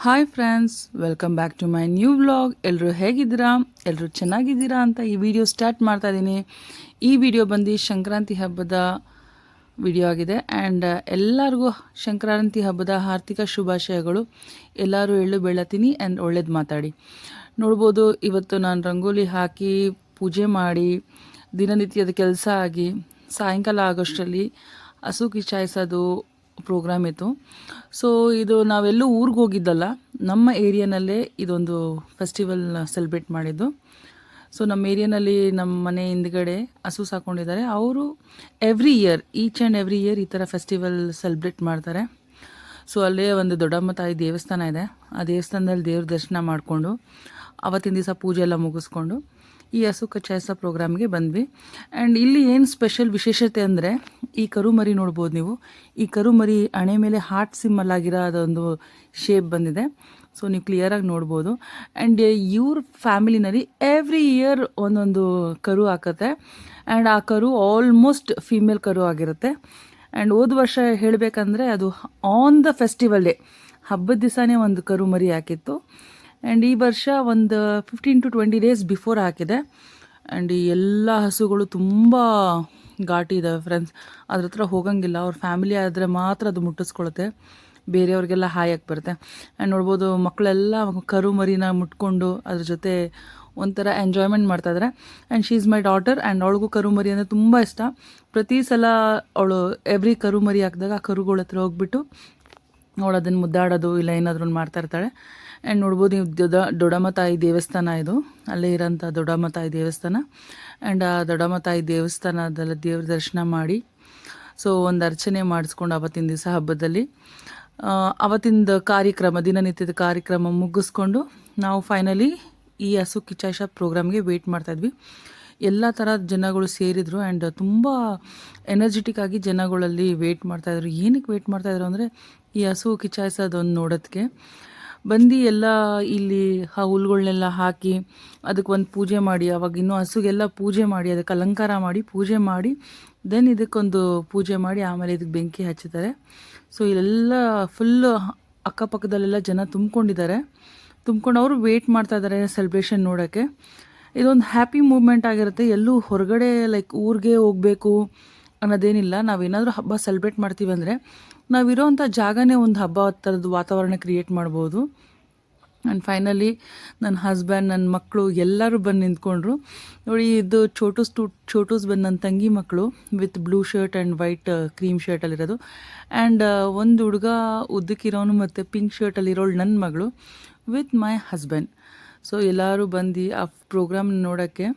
Hi friends, welcome back to my new vlog. ಎಲ್ಲರೂ ಹೇಗಿದ್ದೀರಾ? ಎಲ್ಲರೂ ಚೆನ್ನಾಗಿದ್ದೀರಾ ಅಂತ ಈ ವಿಡಿಯೋ ಸ್ಟಾರ್ಟ್ ಮಾಡ್ತಾ ಇದ್ದೀನಿ. ಈ ವಿಡಿಯೋ ಬಂದು ಸಂಕ್ರಾಂತಿ ಹಬ್ಬದ ವಿಡಿಯೋ ಆಗಿದೆ. ಆ್ಯಂಡ್ ಎಲ್ಲರಿಗೂ ಸಂಕ್ರಾಂತಿ ಹಬ್ಬದ ಆರ್ಥಿಕ ಶುಭಾಶಯಗಳು. ಎಲ್ಲರೂ ಎಳ್ಳು ಬೆಳತೀನಿ ಆ್ಯಂಡ್ ಒಳ್ಳೇದು ಮಾತಾಡಿ. ನೋಡ್ಬೋದು, ಇವತ್ತು ನಾನು ರಂಗೋಲಿ ಹಾಕಿ ಪೂಜೆ ಮಾಡಿ ದಿನನಿತ್ಯದ ಕೆಲಸ ಆಗಿ ಸಾಯಂಕಾಲ ಆಗೋಷ್ಟರಲ್ಲಿ ಹಸು ಕಿಚಾಯಿಸೋದು ಪ್ರೋಗ್ರಾಮ್ ಇತ್ತು. ಸೊ ಇದು ನಾವೆಲ್ಲೂ ಊರಿಗೆ ಹೋಗಿದ್ದಲ್ಲ, ನಮ್ಮ ಏರಿಯಾನಲ್ಲೇ ಇದೊಂದು ಫೆಸ್ಟಿವಲ್ ಸೆಲೆಬ್ರೇಟ್ ಮಾಡಿದ್ದು. ಸೊ ನಮ್ಮ ಏರಿಯಾನಲ್ಲಿ ನಮ್ಮ ಮನೆ ಹಿಂದ್ಗಡೆ ಹಸು ಸಾಕೊಂಡಿದ್ದಾರೆ. ಅವರು every year, each and every year ಈ ಥರ ಫೆಸ್ಟಿವಲ್ ಸೆಲೆಬ್ರೇಟ್ ಮಾಡ್ತಾರೆ. ಸೊ ಅಲ್ಲೇ ಒಂದು ದೊಡ್ಡಮ್ಮ ತಾಯಿ ದೇವಸ್ಥಾನ ಇದೆ. ಆ ದೇವಸ್ಥಾನದಲ್ಲಿ ದೇವ್ರ ದರ್ಶನ ಮಾಡಿಕೊಂಡು ಅವತ್ತಿನ ದಿವಸ ಪೂಜೆ ಎಲ್ಲ ಮುಗಿಸ್ಕೊಂಡು ಈ ಹಸು ಕಚ್ಚಾಯಿಸೋ ಪ್ರೋಗ್ರಾಮ್ಗೆ ಬಂದ್ವಿ. ಆ್ಯಂಡ್ ಇಲ್ಲಿ ಏನು ಸ್ಪೆಷಲ್ ವಿಶೇಷತೆ ಅಂದರೆ, ಈ ಕರುಮರಿ ನೋಡ್ಬೋದು ನೀವು. ಈ ಕರುಮರಿ ಹಣೆ ಮೇಲೆ ಹಾರ್ಟ್ ಸಿಂಬಲ್ ಆಗಿರೋ ಅದೊಂದು ಶೇಪ್ ಬಂದಿದೆ. ಸೊ ನೀವು ಕ್ಲಿಯರಾಗಿ ನೋಡ್ಬೋದು. ಆ್ಯಂಡ್ ಇವ್ರ ಫ್ಯಾಮಿಲಿನಲ್ಲಿ ಎವ್ರಿ ಇಯರ್ ಒಂದೊಂದು ಕರು ಹಾಕತ್ತೆ. ಆ್ಯಂಡ್ ಆ ಕರು ಆಲ್ಮೋಸ್ಟ್ ಫೀಮೇಲ್ ಕರು ಆಗಿರುತ್ತೆ. ಆ್ಯಂಡ್ ಹೋದ ವರ್ಷ ಹೇಳಬೇಕಂದ್ರೆ ಅದು ಆನ್ ದ ಫೆಸ್ಟಿವಲ್ ಡೇ, ಹಬ್ಬದ ದಿವಸನೇ ಒಂದು ಕರು ಮರಿ ಹಾಕಿತ್ತು. ಆ್ಯಂಡ್ ಈ ವರ್ಷ ಒಂದು 15 to 20 ಡೇಸ್ ಬಿಫೋರ್ ಹಾಕಿದೆ. ಆ್ಯಂಡ್ ಈ ಎಲ್ಲ ಹಸುಗಳು ತುಂಬ ಘಾಟಿ ಇದ್ದಾವೆ ಫ್ರೆಂಡ್ಸ್. ಅದ್ರ ಹತ್ರ ಹೋಗಂಗಿಲ್ಲ. ಅವ್ರ ಫ್ಯಾಮಿಲಿ ಆದರೆ ಮಾತ್ರ ಅದು ಮುಟ್ಟಿಸ್ಕೊಳುತ್ತೆ, ಬೇರೆಯವ್ರಿಗೆಲ್ಲ ಹಾಯಕ್ಕೆ ಬರುತ್ತೆ. ಆ್ಯಂಡ್ ನೋಡ್ಬೋದು, ಮಕ್ಕಳೆಲ್ಲ ಕರು ಮರಿನ ಮುಟ್ಕೊಂಡು ಅದ್ರ ಜೊತೆ ಒಂಥರ ಎಂಜಾಯ್ಮೆಂಟ್ ಮಾಡ್ತಾಯಿದ್ದಾರೆ. And she is my daughter. And ಅವಳಿಗೂ ಕರು ಮರಿ ಅಂದರೆ ತುಂಬ ಇಷ್ಟ. ಪ್ರತಿ ಸಲ ಅವಳು ಎವ್ರಿ ಕರು ಮರಿ ಹಾಕಿದಾಗ ಆ ಕರುಗಳ ಹತ್ರ ಹೋಗ್ಬಿಟ್ಟು ಅವಳು ಅದನ್ನು ಮುದ್ದಾಡೋದು ಇಲ್ಲ ಏನಾದರೂ ಒಂದು ಮಾಡ್ತಾಯಿರ್ತಾಳೆ. ಆ್ಯಂಡ್ ನೋಡ್ಬೋದು ನೀವು, ದೊಡ್ಡಮ್ಮ ತಾಯಿ ದೇವಸ್ಥಾನ ಇದು, ಅಲ್ಲೇ ಇರೋಂಥ ದೊಡ್ಡಮ್ಮ ತಾಯಿ ದೇವಸ್ಥಾನ. ಆ್ಯಂಡ್ ಆ ದೊಡ್ಡಮ್ಮ ತಾಯಿ ದೇವಸ್ಥಾನದಲ್ಲಿ ದೇವ್ರ ದರ್ಶನ ಮಾಡಿ, ಸೊ ಒಂದು ಅರ್ಚನೆ ಮಾಡಿಸ್ಕೊಂಡು ಅವತ್ತಿನ ದಿವಸ ಹಬ್ಬದಲ್ಲಿ ಅವತ್ತಿಂದ ಕಾರ್ಯಕ್ರಮ, ದಿನನಿತ್ಯದ ಕಾರ್ಯಕ್ರಮ ಮುಗಿಸ್ಕೊಂಡು ನಾವು ಫೈನಲಿ ಈ ಹಸು ಕಿಚಾಯಿಸೋ ಪ್ರೋಗ್ರಾಮ್ಗೆ ವೆಯ್ಟ್ ಮಾಡ್ತಾಯಿದ್ವಿ. ಎಲ್ಲ ಥರದ ಜನಗಳು ಸೇರಿದರು. ಆ್ಯಂಡ್ ತುಂಬ ಎನರ್ಜೆಟಿಕ್ ಆಗಿ ಜನಗಳಲ್ಲಿ ವೆಯ್ಟ್ ಮಾಡ್ತಾಯಿದ್ರು. ಏನಕ್ಕೆ ವೆಯ್ಟ್ ಮಾಡ್ತಾಯಿದ್ರು ಅಂದರೆ, ಈ ಹಸು ಕಿಚಾಯಿಸೋದೊಂದು ನೋಡೋದಕ್ಕೆ ಬಂದು ಎಲ್ಲ ಇಲ್ಲಿ ಆ ಹುಲ್ಗಳನ್ನೆಲ್ಲ ಹಾಕಿ ಅದಕ್ಕೆ ಒಂದು ಪೂಜೆ ಮಾಡಿ, ಅವಾಗ ಇನ್ನೂ ಹಸುಗೆಲ್ಲ ಪೂಜೆ ಮಾಡಿ, ಅದಕ್ಕೆ ಅಲಂಕಾರ ಮಾಡಿ ಪೂಜೆ ಮಾಡಿ ದೆನ್ ಇದಕ್ಕೊಂದು ಪೂಜೆ ಮಾಡಿ ಆಮೇಲೆ ಇದಕ್ಕೆ ಬೆಂಕಿ ಹಚ್ಚುತ್ತಾರೆ. ಸೊ ಇಲ್ಲೆಲ್ಲ ಫುಲ್ಲು ಅಕ್ಕಪಕ್ಕದಲ್ಲೆಲ್ಲ ಜನ ತುಂಬ್ಕೊಂಡಿದ್ದಾರೆ. ತುಂಬ್ಕೊಂಡು ಅವರು ವೆಯ್ಟ್ ಮಾಡ್ತಾಯಿದ್ದಾರೆ ಸೆಲೆಬ್ರೇಷನ್ ನೋಡೋಕ್ಕೆ. ಇದೊಂದು ಹ್ಯಾಪಿ ಮೂಮೆಂಟ್ ಆಗಿರುತ್ತೆ. ಎಲ್ಲೂ ಹೊರಗಡೆ ಲೈಕ್ ಊರಿಗೆ ಹೋಗಬೇಕು ಅನ್ನೋದೇನಿಲ್ಲ. ನಾವೇನಾದರೂ ಹಬ್ಬ ಸೆಲೆಬ್ರೇಟ್ ಮಾಡ್ತೀವಿ ಅಂದರೆ ನಾವಿರೋವಂಥ ಜಾಗನೇ ಒಂದು ಹಬ್ಬ ಥರದ್ದು ವಾತಾವರಣ ಕ್ರಿಯೇಟ್ ಮಾಡ್ಬೋದು. ಆ್ಯಂಡ್ ಫೈನಲಿ ನನ್ನ ಹಸ್ಬೆಂಡ್, ನನ್ನ ಮಕ್ಕಳು ಎಲ್ಲರೂ ಬಂದು ನಿಂತ್ಕೊಂಡ್ರು. ನೋಡಿ, ಇದು ಛೋಟೂಸ್ ಬಂದು ನನ್ನ ತಂಗಿ ಮಕ್ಕಳು with blue shirt and white cream ಶರ್ಟಲ್ಲಿರೋದು. ಆ್ಯಂಡ್ ಒಂದು ಹುಡುಗ ಉದ್ದಕ್ಕಿರೋನು ಮತ್ತು ಪಿಂಕ್ ಶರ್ಟಲ್ಲಿರೋಳು ನನ್ನ ಮಗಳು ವಿತ್ ಮೈ ಹಸ್ಬೆಂಡ್. ಸೊ ಎಲ್ಲರೂ ಬಂದು ಆ ಪ್ರೋಗ್ರಾಮ್ ನೋಡೋಕ್ಕೆ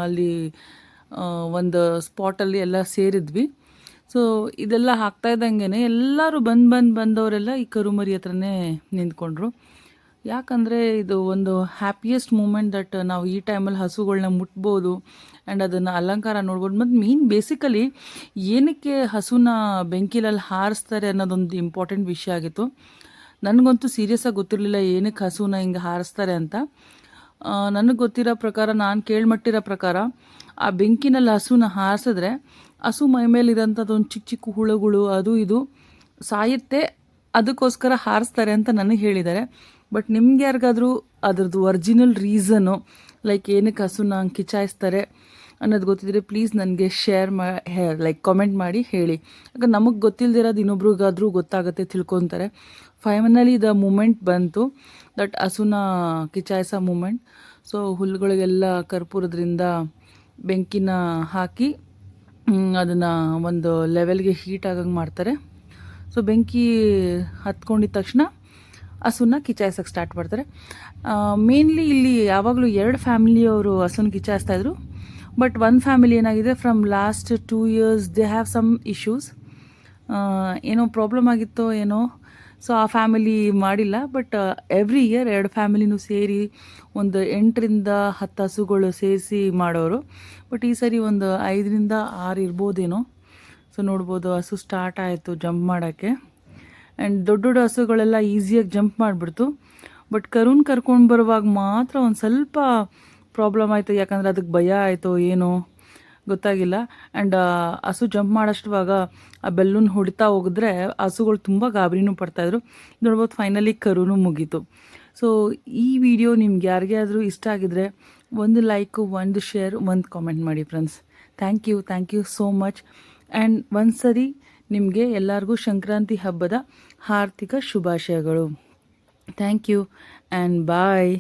ಅಲ್ಲಿ ಒಂದು ಸ್ಪಾಟಲ್ಲಿ ಎಲ್ಲ ಸೇರಿದ್ವಿ. ಸೊ ಇದೆಲ್ಲ ಆಗ್ತಾಯಿದ್ದಂಗೆ ಎಲ್ಲರೂ ಬಂದವರೆಲ್ಲ ಈ ಕರುಮರಿ ಹತ್ರನೇ ನಿಂತ್ಕೊಂಡ್ರು. ಯಾಕಂದರೆ ಇದು ಒಂದು ಹ್ಯಾಪಿಯೆಸ್ಟ್ ಮೂಮೆಂಟ್ ದಟ್ ನಾವು ಈ ಟೈಮಲ್ಲಿ ಹಸುಗಳನ್ನ ಮುಟ್ಬೋದು ಆ್ಯಂಡ್ ಅದನ್ನು ಅಲಂಕಾರ ನೋಡ್ಬೋದು. ಮತ್ತು ಮೇನ್ ಬೇಸಿಕಲಿ ಏನಕ್ಕೆ ಹಸುನ ಬೆಂಕಿಲಲ್ಲಿ ಹಾರಿಸ್ತಾರೆ ಅನ್ನೋದೊಂದು ಇಂಪಾರ್ಟೆಂಟ್ ವಿಷಯ ಆಗಿತ್ತು. ನನಗಂತೂ ಸೀರಿಯಸ್ಸಾಗಿ ಗೊತ್ತಿರಲಿಲ್ಲ ಏನಕ್ಕೆ ಹಸುನ ಹಿಂಗೆ ಹಾರಿಸ್ತಾರೆ ಅಂತ. ನನಗೆ ಗೊತ್ತಿರೋ ಪ್ರಕಾರ, ನಾನು ಕೇಳ್ಮಟ್ಟಿರೋ ಪ್ರಕಾರ, ಆ ಬೆಂಕಿನಲ್ಲಿ ಹಸುನ ಹಾರಿಸಿದ್ರೆ ಹಸು ಮೈ ಮೇಲಿರೋಂಥದ್ದೊಂದು ಚಿಕ್ಕ ಚಿಕ್ಕ ಹುಳುಗಳು ಅದು ಇದು ಸಾಯುತ್ತೆ, ಅದಕ್ಕೋಸ್ಕರ ಹಾರಿಸ್ತಾರೆ ಅಂತ ನನಗೆ ಹೇಳಿದ್ದಾರೆ. ಬಟ್ ನಿಮ್ಗೆ ಯಾರಿಗಾದರೂ ಅದ್ರದ್ದು ಒರಿಜಿನಲ್ ರೀಸನು, ಲೈಕ್ ಏನಕ್ಕೆ ಹಸುನ ಹಂಗೆ ಕಿಚಾಯಿಸ್ತಾರೆ ಅನ್ನೋದು ಗೊತ್ತಿದ್ರೆ ಪ್ಲೀಸ್ ನನಗೆ ಲೈಕ್ ಕಾಮೆಂಟ್ ಮಾಡಿ ಹೇಳಿ. ಯಾಕಂದ್ರೆ ನಮಗೆ ಗೊತ್ತಿಲ್ಲದಿರೋದು ಇನ್ನೊಬ್ರಿಗಾದರೂ ಗೊತ್ತಾಗುತ್ತೆ, ತಿಳ್ಕೊತಾರೆ. ಫೈನಲಿ ದ ಮೂಮೆಂಟ್ ಬಂತು, ದಟ್ ಹಸುನ ಕಿಚಾಯಿಸೋ ಮೂಮೆಂಟ್. ಸೊ ಹುಲ್ಲುಗಳಿಗೆಲ್ಲ ಕರ್ಪೂರದ್ರಿಂದ ಬೆಂಕಿನ ಹಾಕಿ ಅದನ್ನು ಒಂದು ಲೆವೆಲ್ಗೆ ಹೀಟ್ ಆಗಂಗೆ ಮಾಡ್ತಾರೆ. ಸೊ ಬೆಂಕಿ ಹತ್ಕೊಂಡಿದ ತಕ್ಷಣ ಹಸುನ ಕಿಚಾಯಿಸೋಕ್ಕೆ ಸ್ಟಾರ್ಟ್ ಮಾಡ್ತಾರೆ. ಮೇನ್ಲಿ ಇಲ್ಲಿ ಯಾವಾಗಲೂ 2 ಫ್ಯಾಮಿಲಿಯವರು ಹಸುನ ಕಿಚಾಯಿಸ್ತಾಯಿದ್ರು. ಬಟ್ ಒಂದು ಫ್ಯಾಮಿಲಿ ಏನಾಗಿದೆ, from last 2 years they have some issues, ಏನೋ ಪ್ರಾಬ್ಲಮ್ ಆಗಿತ್ತೋ ಏನೋ. ಸೊ ಆ ಫ್ಯಾಮಿಲಿ ಮಾಡಿಲ್ಲ. ಬಟ್ ಎವ್ರಿ ಇಯರ್ 2 ಫ್ಯಾಮಿಲಿನೂ ಸೇರಿ ಒಂದು 8ರಿಂದ 10 ಹಸುಗಳು ಸೇರಿಸಿ ಮಾಡೋರು. ಬಟ್ ಈ ಸರಿ ಒಂದು 5ರಿಂದ 6 ಇರ್ಬೋದೇನೋ. ಸೊ ನೋಡ್ಬೋದು, ಹಸು ಸ್ಟಾರ್ಟ್ ಆಯಿತು ಜಂಪ್ ಮಾಡೋಕ್ಕೆ. ಆ್ಯಂಡ್ ದೊಡ್ಡ ದೊಡ್ಡ ಹಸುಗಳೆಲ್ಲ ಈಸಿಯಾಗಿ ಜಂಪ್ ಮಾಡಿಬಿಡ್ತು. ಬಟ್ ಕರುನ ಕರ್ಕೊಂಡು ಬರುವಾಗ ಮಾತ್ರ ಒಂದು ಸ್ವಲ್ಪ ಪ್ರಾಬ್ಲಮ್ ಆಯಿತು. ಯಾಕಂದರೆ ಅದಕ್ಕೆ ಭಯ ಆಯಿತು ಏನೋ. ಗೊತ್ತಾಗಿಲ್ಲ. ಆ್ಯಂಡ್ ಹಸು ಜಂಪ್ ಮಾಡೋಷ್ಟುವಾಗ ಆ ಬೆಲ್ಲೂನ್ ಹೊಡಿತಾ ಹೋಗಿದ್ರೆ ಹಸುಗಳು ತುಂಬ ಗಾಬರಿನೂ ಪಡ್ತಾಯಿದ್ರು. ನೋಡ್ಬೋದು ಫೈನಲಿ ಕರುನೂ ಮುಗೀತು. ಸೊ ಈ ವಿಡಿಯೋ ನಿಮ್ಗೆ ಯಾರಿಗಾದರೂ ಇಷ್ಟ ಆಗಿದ್ರೆ ಒಂದು ಲೈಕು, ಒಂದು ಶೇರ್, ಒಂದು ಕಾಮೆಂಟ್ ಮಾಡಿ friends. Thank you so much. And ಒಂದು ಸರಿ ನಿಮಗೆ ಎಲ್ಲರಿಗೂ ಸಂಕ್ರಾಂತಿ ಹಬ್ಬದ ಹಾರ್ದಿಕ ಶುಭಾಶಯಗಳು. Thank you and bye.